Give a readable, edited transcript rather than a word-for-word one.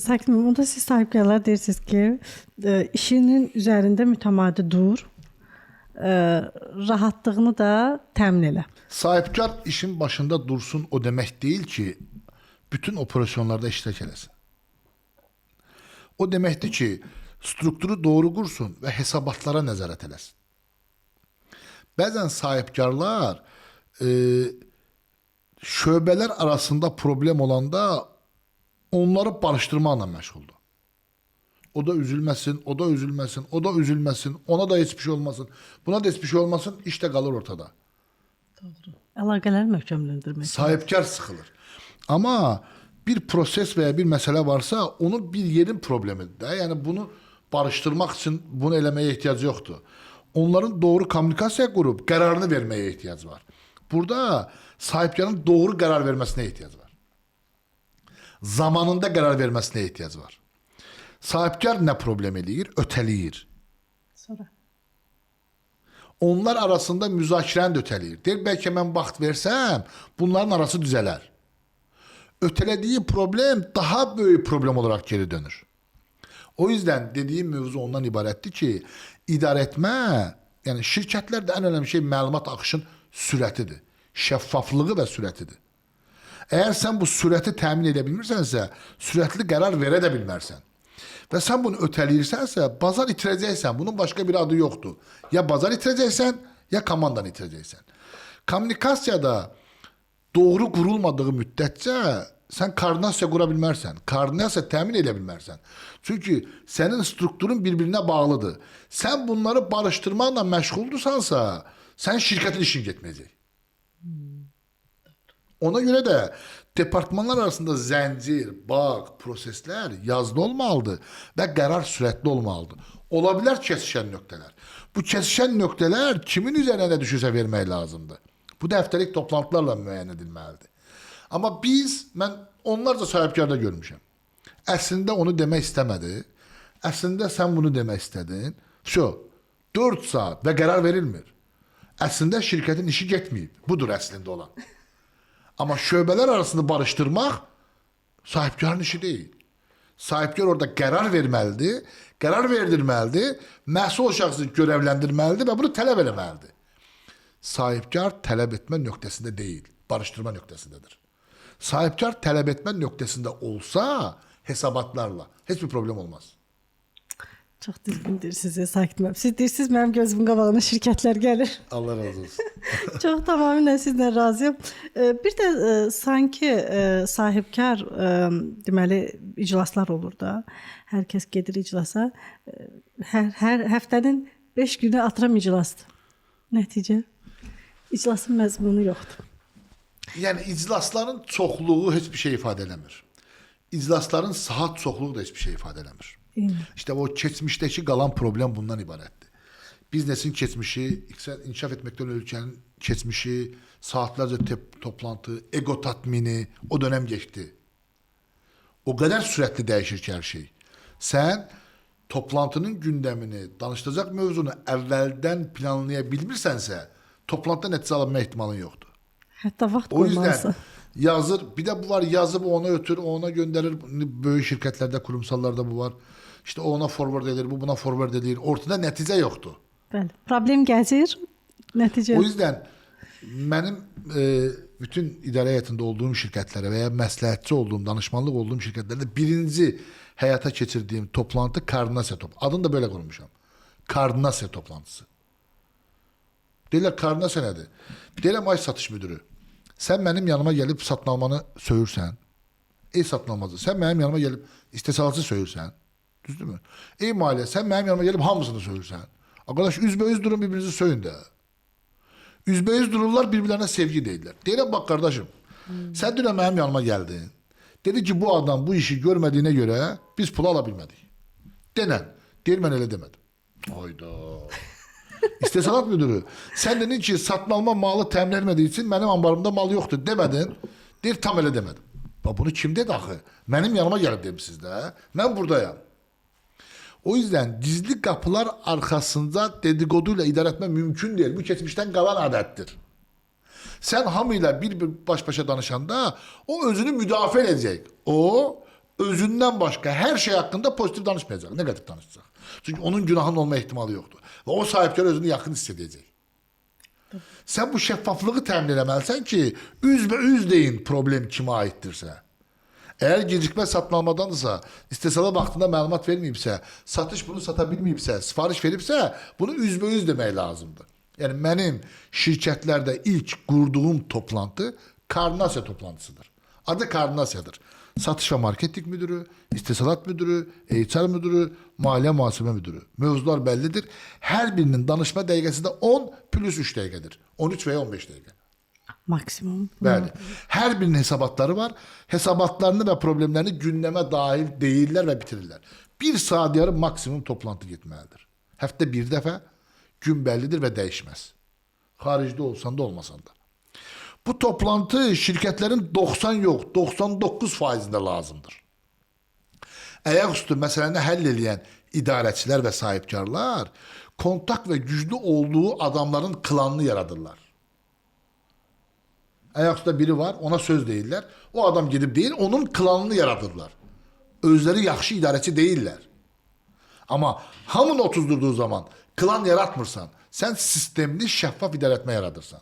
Sakin olun. Onda siz sahipkarlar deyirsiniz ki işinin üzərində mütəmadi dur, rahatlığını da təmin elə. Sahipkar işin başında dursun o demek değil ki bütün operasyonlarda iştirak eləsin. O demektir ki strukturu doğru kursun ve hesabatlara nəzarət eləsin. Bəzən sahipkarlar şöbeler arasında problem olanda onları barıştırmakla məşğuldur. O da üzülməsin, o da üzülməsin, o da üzülməsin, ona da hiçbir şey olmasın, buna da hiçbir şey olmasın, iş de kalır ortada. Əlaqələri möhkəmləndirmək. Sahipkar sıkılır. Ama bir proses veya bir mesele varsa onu bir yerin problemidir de. Yani bunu barıştırmak için bunu elemeye ihtiyacı yoktu. Onların doğru kommunikasya kurup kararını vermeye ihtiyaç var. Burada sahipkarın doğru karar vermesine ihtiyaç var. Zamanında karar vermesine ihtiyaç var. Sahipkar ne problem eləyir? Öteliyir. Sonra. Onlar arasında müzakirəni də ötəliyir. Deyir, bəlkə mən vaxt versəm, bunların arası düzələr. Ötələdiyi problem daha böyük problem olarak geri dönür. O yüzden dediğim mevzu ondan ibarətdir ki, idarə etmə, yani şirkətlerde en önemli şey məlumat akışın sürətidir. Şəffaflığı və sürətidir. Eğer sen bu sürəti təmin edə bilmirsənsə, sürətli qərar verə də bilmərsən. Və sən bunu ötəliyirsənsə, bazar itirəcəksən. Bunun başka bir adı yoktur. Ya bazar itirəcəksən, ya komandanı itirəcəksən. Kommunikasiyada doğru kurulmadığı müddətcə sen koordinasiya qura bilmərsən. Koordinasiya təmin edə bilmərsən. Çünkü senin strukturun birbirine bağlıdır. Sen bunları barıştırmakla məşğuldursansa, sen şirketin işin getməyəcək. Ona göre de departmanlar arasında zincir, bağ, prosesler yazılı olmalıdır ve karar süratli olmalıdır. Olabilir kesişen noktalar. Bu kesişen noktalar kimin üzerine düşürse vermək lazımdır. Bu da həftəlik toplantılarla müəyyən edilməlidir. Ama ben onlarca sahipkarda görmüşəm. Əslində onu demək istəmədi. Əslində sən bunu demək istədin. 4 saat ve karar verilmir. Əslində şirketin işi getməyib. Budur əslində olan. Ama şöbeler arasında barıştırmak sahipkarın işi değil. Sahipkar orada karar vermelidir, karar verdirmelidir, məsul şəxsi görevlendirmelidir ve bunu tələb eləməlidir. Sahipkar tələb etmə nöqtəsində değil, barıştırma nöqtəsindədir. Sahipkar tələb etmə nöqtəsində olsa hesabatlarla hiçbir problem olmaz. Çox düzgündür sizə sakin olun. Siz deyirsiniz mənim gözümün qabağına şirkətlər gəlir. Allah razı olsun. Çox tamamilə sizlə razıyam. Bir də sanki sahibkar deməli iclaslar olur da. Hər kəs gedir iclasa. Hər həftənin 5 günü atıram iclasdır. Nəticə iclasın məzmunu yoxdur. Yani iclasların çoxluğu hiçbir şey ifade edemir. İclasların saat çoxluğu da hiçbir şey ifade edemir. İşte o geçmişteki kalan problem bundan ibaretti. Biznesin geçmişi, inkişaf etmekten ülkenin geçmişi, saatlerce toplantı, ego tatmini o dönem geçti. O kadar süratli değişir ki her şey. Sen toplantının gündemini, danışılacak mevzunu evvelden planlayabilmirsense toplantıda netice alabilme ihtimalin yoktu. Hətta vaxt O yüzden qoymalısın. yazır, bir de bu var yazıp ona ötür, ona gönderir. Böyük şirketlerde, kurumsallarda bu var. İşte o ona forward edilir, bu buna forward edilir. Ortada netice yoktu. Bəli. Problem gəzir, nəticə. O yüzden benim bütün idare heyetinde olduğum şirketlere veya məsləhətçi olduğum, danışmanlık olduğum şirketlerde birinci hayata geçirdiğim toplantı koordinasya toplantısı. Adını da böyle kurmuşam. Koordinasya toplantısı. Deyirlər koordinasya nədir? Deyirəm ay satış müdürü. Sen benim yanıma gelip satın almanı söyürsən. Ey satın almacı. Sen benim yanıma gelip istesalatçı söyürsən. Düzdür mü? Ey maliyyə. Sen benim yanıma gelip hamısını söyürsən. Arkadaş üzbeüz durun birbirinizi söyün de. Üzbeüz dururlar birbirlerine sevgi deyirlər. Deyirəm bak kardeşim. Sen dün benim yanıma geldin. Dedi ki bu adam bu işi görmediğine göre biz pulu alabilmedik. Denen. Deyir ben öyle demedim. Hayda. İstesalat müdürü. Sen dedin ki satın alma malı temin etmediği için benim ambarımda mal yoktu demedin. Deyir tam öyle demedim. Bak bunu kim dedi axı? Benim yanıma gelip demişsiniz de. Ben buradayım. O yüzden gizli kapılar arkasında dedikoduyla idare etme mümkün değil. Bu geçmişten kalan adettir. Sen hamıyla bir baş başa danışanda o özünü müdafaa edecek. O özündən başqa hər şey haqqında pozitiv danışmayacaq, negativ danışacaq. Çünki onun günahının olma ehtimalı yoxdur. Və o sahibkar özünü yaxın hiss edəcək. Sən bu şəffaflığı təmin eləməlisən ki, üzbəüz deyin problem kimə aiddirsə. Əgər gecikmə satın almadandırsa, istehsala vaxtında məlumat verməyibsə, satış bunu sata bilməyibsə, sifariş veribsə, bunu üzbəüz demək lazımdır. Yəni mənim şirkətlərdə ilk qurduğum toplantı koordinasiya toplantısıdır. Adı koordinasiyadır. Satış və marketing müdürü, istehsalat müdürü, HR müdürü, maliyyə mühasibə müdürü. Mövzular bəllidir. Hər birinin danışma dəqiqəsi də 10 plus 3 dəqiqədir. 13 və ya 15 dəqiqə. Maksimum. Bəli. Hər birinin hesabatları var. Hesabatlarını və problemlərini gündəmə dahil deyirlər və bitirirlər. 1 saat yarım maksimum toplantı getməlidir. Həftə bir dəfə, gün bəllidir və dəyişməz. Xaricdə olsan da, olmasan da. Bu toplantı şirkətlərin 90 yox, 99%-də lazımdır. Ayaqüstü məsələni həll edən idarəçilər və sahibkarlar kontakt və güclü olduğu adamların klanını yaradırlar. Ayaqüstü biri var, ona söz deyirlər. O adam gedib deyir, onun klanını yaradırlar. Özləri yaxşı idarəçi deyirlər. Amma hamını otuzdurduğu zaman klan yaratmırsan, sən sistemli şəffaf idarə etmə yaradırsan.